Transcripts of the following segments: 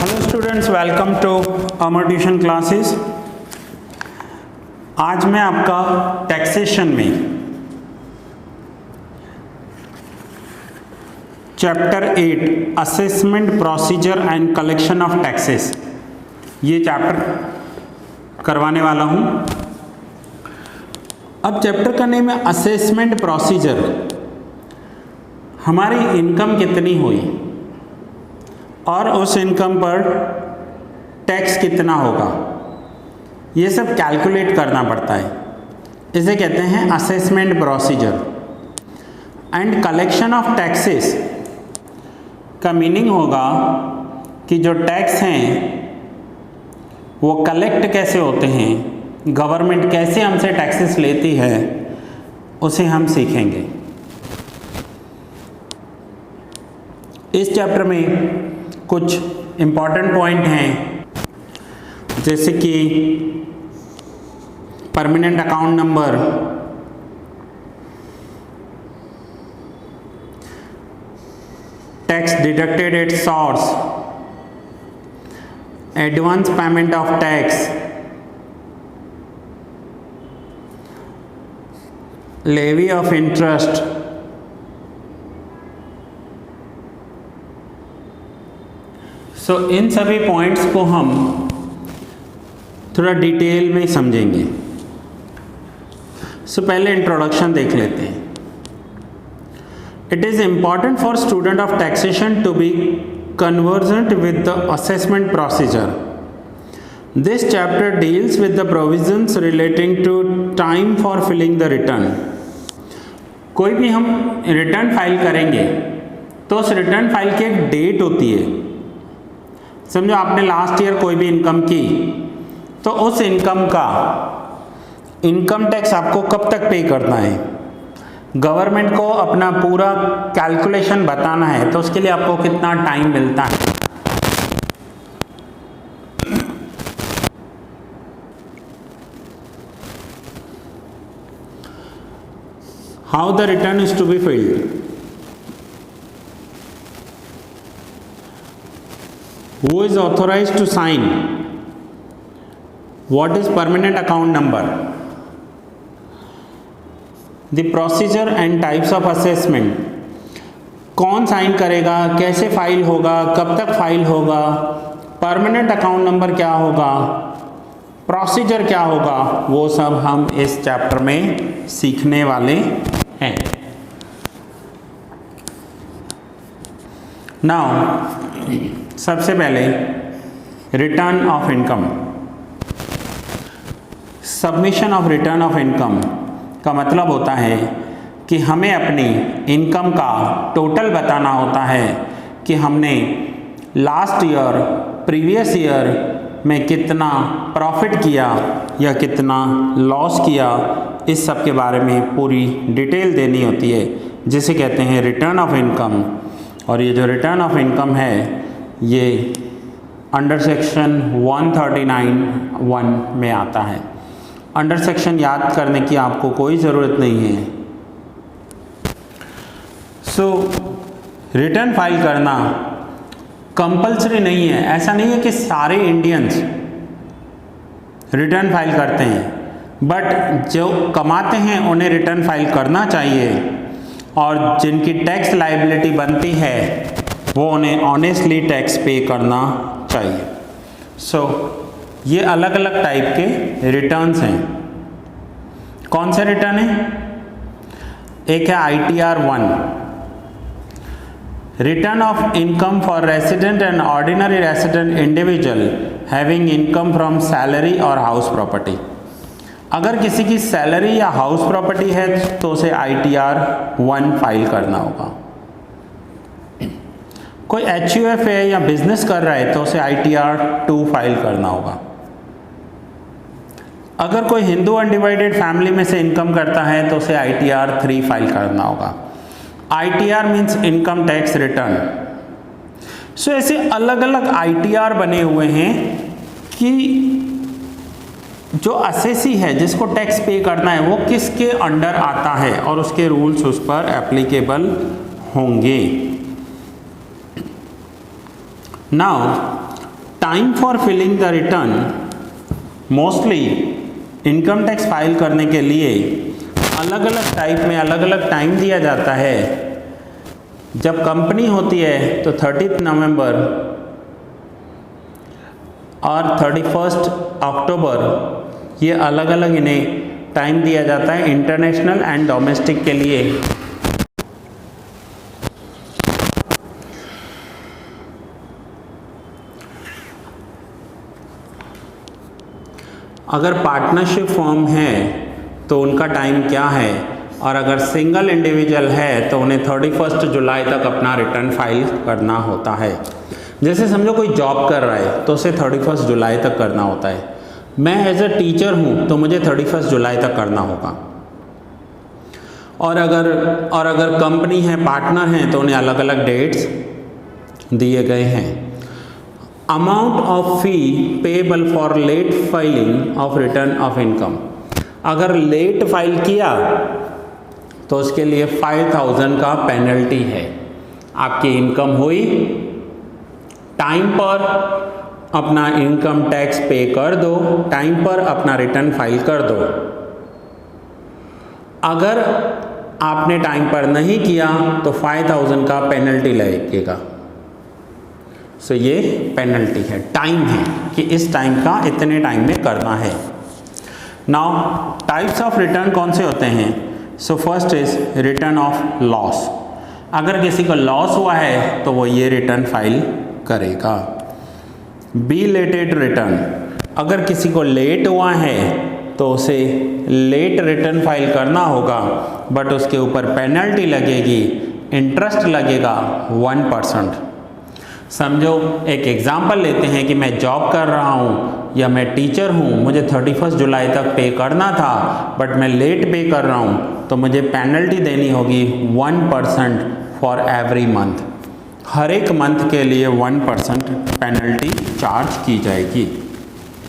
Hello students, welcome to Amar tuition classes. आज मैं आपका टैक्सेशन में chapter 8 assessment procedure and collection of taxes ये चैप्टर करवाने वाला हूं। अब चैप्टर का नेम है असेसमेंट प्रोसीजर। हमारी इनकम कितनी हुई और उस इनकम पर टैक्स कितना होगा, ये सब कैलकुलेट करना पड़ता है। इसे कहते हैं assessment procedure. And collection of taxes का मीनिंग होगा कि जो टैक्स हैं वो कलेक्ट कैसे होते हैं, गवर्नमेंट कैसे हमसे टैक्सेस लेती है, उसे हम सीखेंगे। इस चैप्टर में कुछ इम्पॉर्टेंट पॉइंट हैं, जैसे कि permanent account number, tax deducted at source, advance payment of tax, levy of interest, इन सभी पॉइंट्स को हम थोड़ा डिटेल में समझेंगे। पहले इंट्रोडक्शन देख लेते हैं। It is important for student of taxation to be convergent with the assessment procedure. This chapter deals with the provisions relating to time for filling the return. कोई भी हम रिटर्न फाइल करेंगे तो उस रिटर्न फाइल की एक date होती है। समझो आपने लास्ट ईयर कोई भी इनकम की, तो उस इनकम का इनकम टैक्स आपको कब तक पे करना है। गवर्नमेंट को अपना पूरा कैलकुलेशन बताना है, तो उसके लिए आपको कितना टाइम मिलता है। How the return is to be filled. Who is authorized to sign? What is permanent account number? The procedure and types of assessment. कौन साइन करेगा, कैसे फाइल होगा, कब तक फाइल होगा, परमानेंट अकाउंट नंबर क्या होगा, प्रोसीजर क्या होगा, वो सब हम इस चैप्टर में सीखने वाले हैं। नाउ सबसे पहले return of income. Submission of return of income का मतलब होता है कि हमें अपनी इनकम का टोटल बताना होता है कि हमने लास्ट ईयर, प्रीवियस ईयर में कितना प्रॉफिट किया या कितना लॉस किया। इस सब के बारे में पूरी डिटेल देनी होती है, जिसे कहते हैं रिटर्न ऑफ इनकम। और ये जो रिटर्न ऑफ इनकम है ये अंडर सेक्शन 139(1) में आता है। अंडर सेक्शन याद करने की आपको कोई ज़रूरत नहीं है। रिटर्न फाइल करना कंपलसरी नहीं है। ऐसा नहीं है कि सारे इंडियंस रिटर्न फाइल करते हैं, बट जो कमाते हैं उन्हें रिटर्न फाइल करना चाहिए, और जिनकी टैक्स लायबिलिटी बनती है वो उन्हें ऑनेस्टली टैक्स पे करना चाहिए। ये अलग अलग टाइप के रिटर्न्स हैं। कौन से रिटर्न हैं? एक है ITR 1, return of income for resident and ordinary resident individual having income from salary और हाउस प्रॉपर्टी। अगर किसी की सैलरी या हाउस प्रॉपर्टी है तो उसे ITR 1 फाइल करना होगा। कोई HUF है या बिजनेस कर रहा है तो उसे ITR 2 फाइल करना होगा। अगर कोई हिंदू अनडिवाइडेड फैमिली में से इनकम करता है तो उसे ITR 3 फाइल करना होगा। ITR means income tax return. ऐसे अलग अलग ITR बने हुए हैं कि जो असेसी है, जिसको टैक्स पे करना है, वो किसके अंडर आता है और उसके रूल्स उस पर एप्लीकेबल होंगे। Now time for filling the return, mostly income tax file करने के लिए अलग अलग टाइप में अलग अलग टाइम दिया जाता है। जब कंपनी होती है तो 30 नवंबर और 31 अक्टूबर, ये अलग अलग इन्हें टाइम दिया जाता है इंटरनेशनल एंड डोमेस्टिक के लिए। अगर पार्टनरशिप फॉर्म है तो उनका टाइम क्या है, और अगर सिंगल इंडिविजुअल है तो उन्हें 31 जुलाई तक अपना रिटर्न फाइल करना होता है। जैसे समझो कोई जॉब कर रहा है तो उसे 31 जुलाई तक करना होता है। मैं एज अ टीचर हूँ तो मुझे 31 जुलाई तक करना होगा। और अगर कंपनी है, पार्टनर हैं, तो उन्हें अलग अलग डेट्स दिए गए हैं। Amount of fee payable for late filing of return of income, अगर लेट फाइल किया तो उसके लिए 5000 का पेनल्टी है। आपकी इनकम हुई, टाइम पर अपना इनकम टैक्स पे कर दो, टाइम पर अपना रिटर्न फाइल कर दो। अगर आपने टाइम पर नहीं किया तो 5000 का पेनल्टी लगेगा। सो ये पेनल्टी है, टाइम है कि इस टाइम का इतने टाइम में करना है। नाउ टाइप्स ऑफ रिटर्न कौन से होते हैं? So first is return of loss. अगर किसी को लॉस हुआ है तो वो ये रिटर्न फाइल करेगा। बिलेटेड रिटर्न, अगर किसी को लेट हुआ है तो उसे लेट रिटर्न फाइल करना होगा, बट उसके ऊपर पेनल्टी लगेगी, इंटरेस्ट लगेगा 1%। समझो एक एग्जांपल लेते हैं कि मैं जॉब कर रहा हूँ या मैं टीचर हूँ, मुझे 31 जुलाई तक पे करना था बट मैं लेट पे कर रहा हूँ, तो मुझे पेनल्टी देनी होगी 1% फॉर एवरी मंथ। हर एक मंथ के लिए 1% पेनल्टी चार्ज की जाएगी।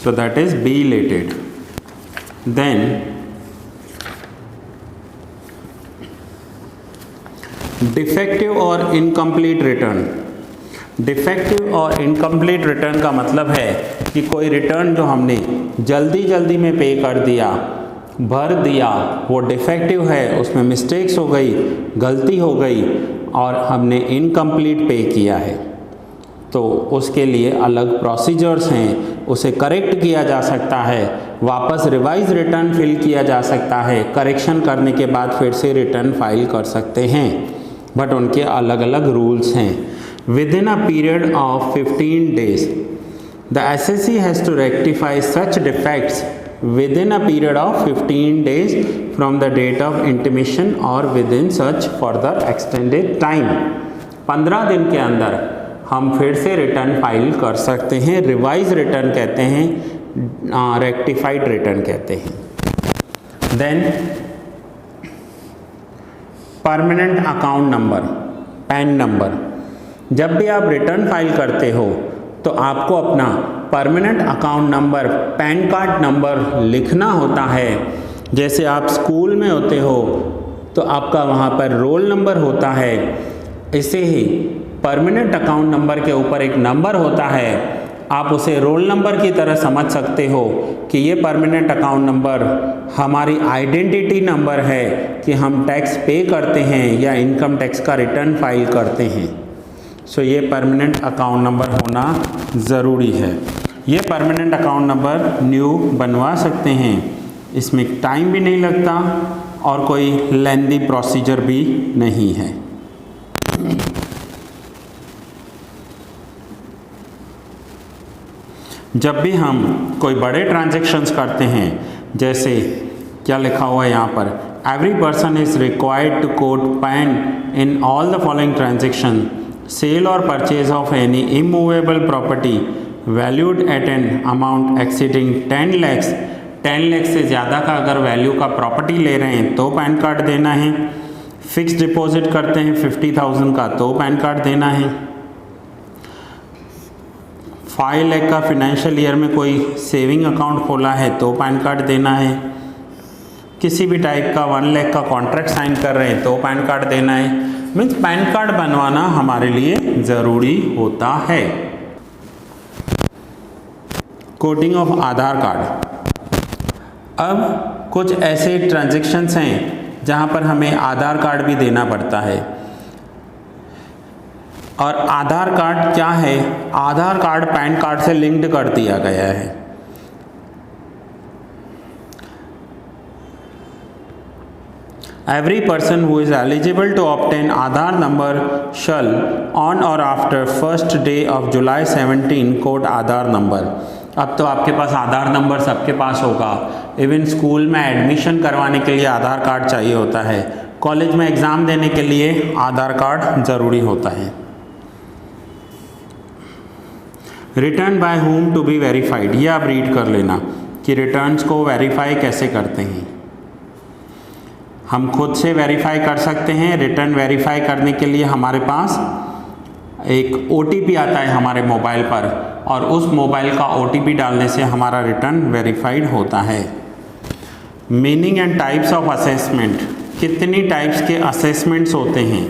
So that is belated. Then defective और इनकम्प्लीट रिटर्न। डिफेक्टिव और इनकम्प्लीट रिटर्न का मतलब है कि कोई रिटर्न जो हमने जल्दी में पे कर दिया, भर दिया, वो डिफेक्टिव है, उसमें मिस्टेक्स हो गई, गलती हो गई और हमने इनकम्प्लीट पे किया है, तो उसके लिए अलग प्रोसीजर्स हैं। उसे करेक्ट किया जा सकता है, वापस रिवाइज रिटर्न फिल किया जा सकता है, करेक्शन करने के बाद फिर से रिटर्न फाइल कर सकते हैं, बट उनके अलग अलग रूल्स हैं। Within a period of 15 days, the SSC has to rectify such defects within a period of 15 days from the date of intimation or within such further extended time। 15 दिन के अंदर हम फिर से रिटर्न फाइल कर सकते हैं। रिवाइज रिटर्न कहते हैं, रेक्टिफाइड रिटर्न कहते हैं। Then permanent account number, PAN number. जब भी आप रिटर्न फाइल करते हो तो आपको अपना permanent account number, pan card number लिखना होता है। जैसे आप स्कूल में होते हो तो आपका वहाँ पर रोल नंबर होता है, ऐसे ही परमानेंट अकाउंट नंबर के ऊपर एक नंबर होता है। आप उसे रोल नंबर की तरह समझ सकते हो कि ये परमानेंट अकाउंट नंबर हमारी आइडेंटिटी नंबर है कि हम टैक्स पे करते हैं या इनकम टैक्स का रिटर्न फाइल करते हैं। सो ये परमानेंट अकाउंट नंबर होना ज़रूरी है। ये परमानेंट अकाउंट नंबर न्यू बनवा सकते हैं, इसमें टाइम भी नहीं लगता और कोई लेंदी प्रोसीजर भी नहीं है। जब भी हम कोई बड़े ट्रांजैक्शंस करते हैं, जैसे क्या लिखा हुआ है यहाँ पर, every person is required to code PAN in all the following transaction, sale और purchase of any immovable property valued at an amount exceeding 10 lakhs। 10 lakh से ज़्यादा का अगर वैल्यू का प्रॉपर्टी ले रहे हैं तो पैन कार्ड देना है। फिक्स डिपॉजिट करते हैं 50,000 का तो पैन कार्ड देना है। 5 लाख का फिनेंशियल ईयर में कोई सेविंग अकाउंट खोला है तो पैन कार्ड देना है। किसी भी टाइप का 1 लाख का कॉन्ट्रैक्ट साइन कर रहे हैं तो पैन कार्ड देना है। मीन्स पैन कार्ड बनवाना हमारे लिए ज़रूरी होता है। Coding of Aadhaar card. अब कुछ ऐसे ट्रांजैक्शंस हैं जहाँ पर हमें आधार कार्ड भी देना पड़ता है। और आधार कार्ड क्या है? आधार कार्ड पैन कार्ड से लिंक्ड कर दिया गया है। Every person who is eligible to obtain Aadhaar number shall on or after first day of July 17 quote Aadhaar number। अब तो आपके पास आधार नंबर सबके पास होगा। इवन स्कूल में एडमिशन करवाने के लिए आधार कार्ड चाहिए होता है, कॉलेज में एग्ज़ाम देने के लिए आधार कार्ड ज़रूरी होता है। Return by whom to be verified, ये आप रीड कर लेना कि रिटर्न्स को वेरीफाई कैसे करते हैं। हम खुद से वेरीफाई कर सकते हैं। रिटर्न वेरीफाई करने के लिए हमारे पास एक OTP आता है हमारे मोबाइल पर, और उस मोबाइल का OTP डालने से हमारा रिटर्न वेरीफाइड होता है। Meaning and types of assessment, कितनी टाइप्स के असेसमेंट्स होते हैं,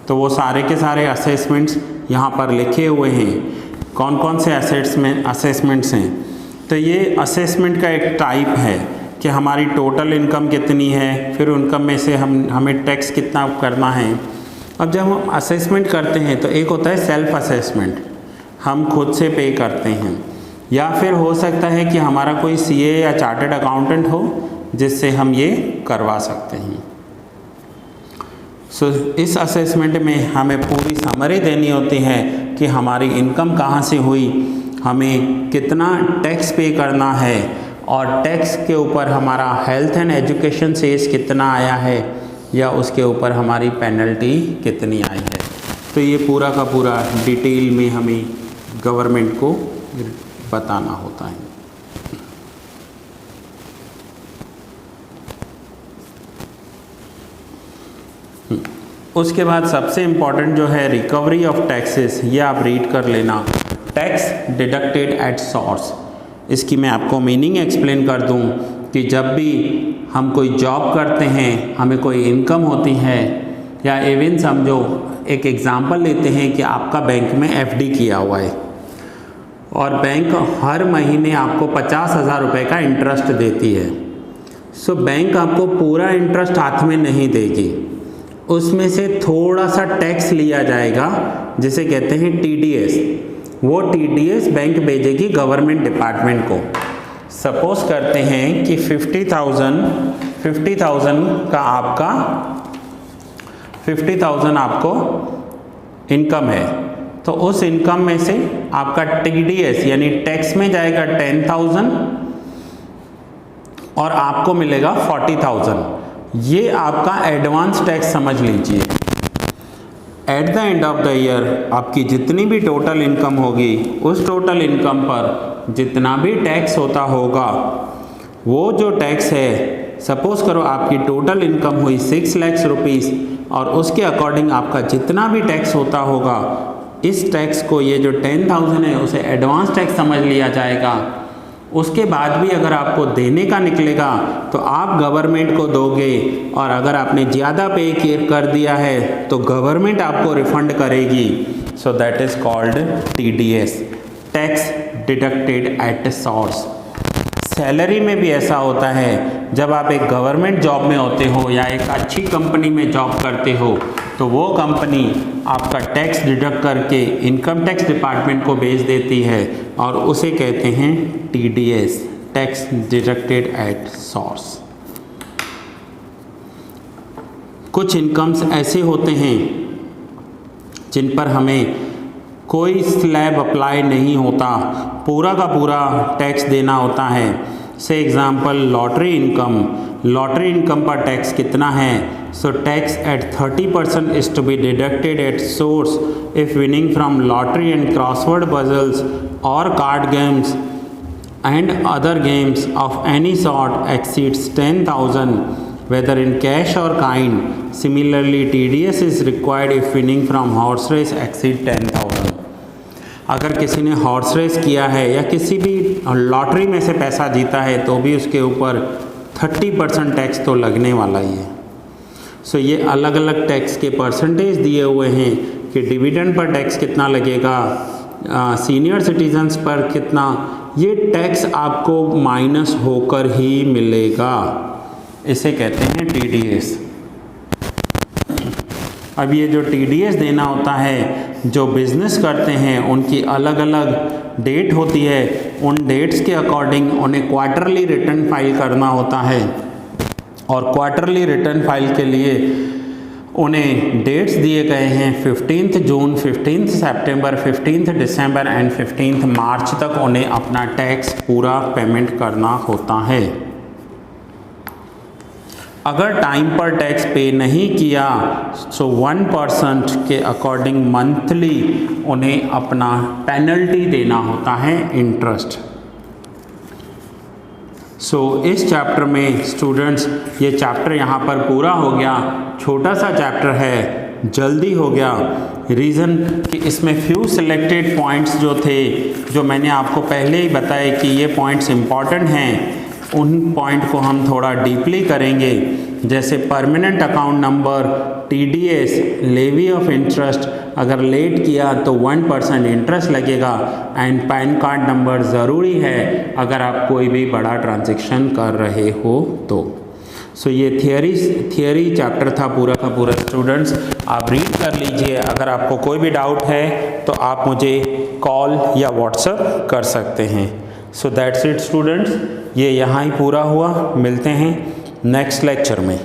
तो वो सारे के सारे असेसमेंट्स यहाँ पर लिखे हुए हैं। कौन कौन से असेसमेंट्स हैं? तो ये असेसमेंट का एक टाइप है कि हमारी टोटल इनकम कितनी है, फिर इनकम में से हमें टैक्स कितना करना है। अब जब हम असेसमेंट करते हैं तो एक होता है सेल्फ असेसमेंट, हम खुद से पे करते हैं, या फिर हो सकता है कि हमारा कोई CA या चार्टर्ड अकाउंटेंट हो जिससे हम ये करवा सकते हैं। इस असेसमेंट में हमें पूरी समरी देनी होती है कि हमारी इनकम कहाँ से हुई, हमें कितना टैक्स पे करना है, और टैक्स के ऊपर हमारा हेल्थ एंड एजुकेशन सेस कितना आया है, या उसके ऊपर हमारी पेनल्टी कितनी आई है। तो ये पूरा का पूरा डिटेल में हमें गवर्नमेंट को बताना होता है। उसके बाद सबसे इम्पॉर्टेंट जो है रिकवरी ऑफ टैक्सेस, ये आप रीड कर लेना। टैक्स डिडक्टेड एट सोर्स, इसकी मैं आपको मीनिंग एक्सप्लेन कर दूं कि जब भी हम कोई जॉब करते हैं, हमें कोई इनकम होती है, या इवन समझो एक एग्ज़ाम्पल लेते हैं कि आपका बैंक में FD किया हुआ है और बैंक हर महीने आपको 50,000 रुपये का इंटरेस्ट देती है। सो बैंक आपको पूरा इंटरेस्ट हाथ में नहीं देगी, उसमें से थोड़ा सा टैक्स लिया जाएगा जिसे कहते हैं TDS। वो TDS बैंक भेजेगी गवर्नमेंट डिपार्टमेंट को। सपोज करते हैं कि 50,000 का आपका 50,000 आपको इनकम है, तो उस इनकम में से आपका TDS यानी टैक्स में जाएगा 10,000 और आपको मिलेगा 40,000। ये आपका एडवांस टैक्स समझ लीजिए। At the end of the year आपकी जितनी भी टोटल इनकम होगी, उस टोटल इनकम पर जितना भी टैक्स होता होगा, वो जो टैक्स है, सपोज करो आपकी टोटल इनकम हुई 6 लाख रुपीज़, और उसके अकॉर्डिंग आपका जितना भी टैक्स होता होगा, इस टैक्स को, ये जो 10,000 है, उसे एडवांस टैक्स समझ लिया जाएगा। उसके बाद भी अगर आपको देने का निकलेगा तो आप गवर्नमेंट को दोगे, और अगर आपने ज़्यादा पे कर दिया है तो गवर्नमेंट आपको रिफंड करेगी। So that is called TDS, tax deducted at source. Salary में भी ऐसा होता है, जब आप एक गवर्नमेंट जॉब में होते हो या एक अच्छी कंपनी में जॉब करते हो, तो वो कंपनी आपका टैक्स डिडक्ट करके इनकम टैक्स डिपार्टमेंट को भेज देती है, और उसे कहते हैं TDS, tax deducted at source. कुछ इनकम्स ऐसे होते हैं जिन पर हमें कोई स्लैब अप्लाई नहीं होता, पूरा का पूरा टैक्स देना होता है। से एग्जांपल लॉटरी इनकम पर टैक्स कितना है? So tax at 30% is to be deducted at source if winning from lottery and crossword puzzles और card games and other games of any sort exceeds 10,000 whether in cash or kind. Similarly, TDS is required if winning from horse race exceed 10,000. अगर किसी ने horse race किया है या किसी भी lottery में से पैसा जीता है तो भी उसके ऊपर 30% टैक्स तो लगने वाला ही है। सो ये अलग अलग टैक्स के परसेंटेज दिए हुए हैं कि डिविडेंड पर टैक्स कितना लगेगा, सीनियर सिटीजन्स पर कितना, ये टैक्स आपको माइनस होकर ही मिलेगा, इसे कहते हैं टीडीएस। अब ये जो टीडीएस देना होता है, जो बिज़नेस करते हैं उनकी अलग अलग डेट होती है, उन डेट्स के अकॉर्डिंग उन्हें क्वार्टरली रिटर्न फाइल करना होता है, और क्वार्टरली रिटर्न फाइल के लिए उन्हें डेट्स दिए गए हैं 15 जून, 15 सितंबर, 15 दिसंबर एंड 15 मार्च तक उन्हें अपना टैक्स पूरा पेमेंट करना होता है। अगर टाइम पर टैक्स पे नहीं किया सो 1% के अकॉर्डिंग मंथली उन्हें अपना पेनल्टी देना होता है, इंटरेस्ट। इस चैप्टर में स्टूडेंट्स ये चैप्टर यहाँ पर पूरा हो गया। छोटा सा चैप्टर है, जल्दी हो गया। रीज़न कि इसमें फ्यू सिलेक्टेड पॉइंट्स जो थे, जो मैंने आपको पहले ही बताए कि ये पॉइंट्स इम्पॉर्टेंट हैं, उन पॉइंट को हम थोड़ा डीपली करेंगे। जैसे permanent account number, TDS, levy of interest, अगर लेट किया तो 1% इंटरेस्ट लगेगा, एंड पैन कार्ड नंबर ज़रूरी है अगर आप कोई भी बड़ा ट्रांजैक्शन कर रहे हो तो। ये थियरी चैप्टर था पूरा का पूरा। स्टूडेंट्स आप रीड कर लीजिए। अगर आपको कोई भी डाउट है तो आप मुझे कॉल या व्हाट्सएप कर सकते हैं। दैट्स इट स्टूडेंट्स, ये यहाँ ही पूरा हुआ। मिलते हैं नेक्स्ट लेक्चर में।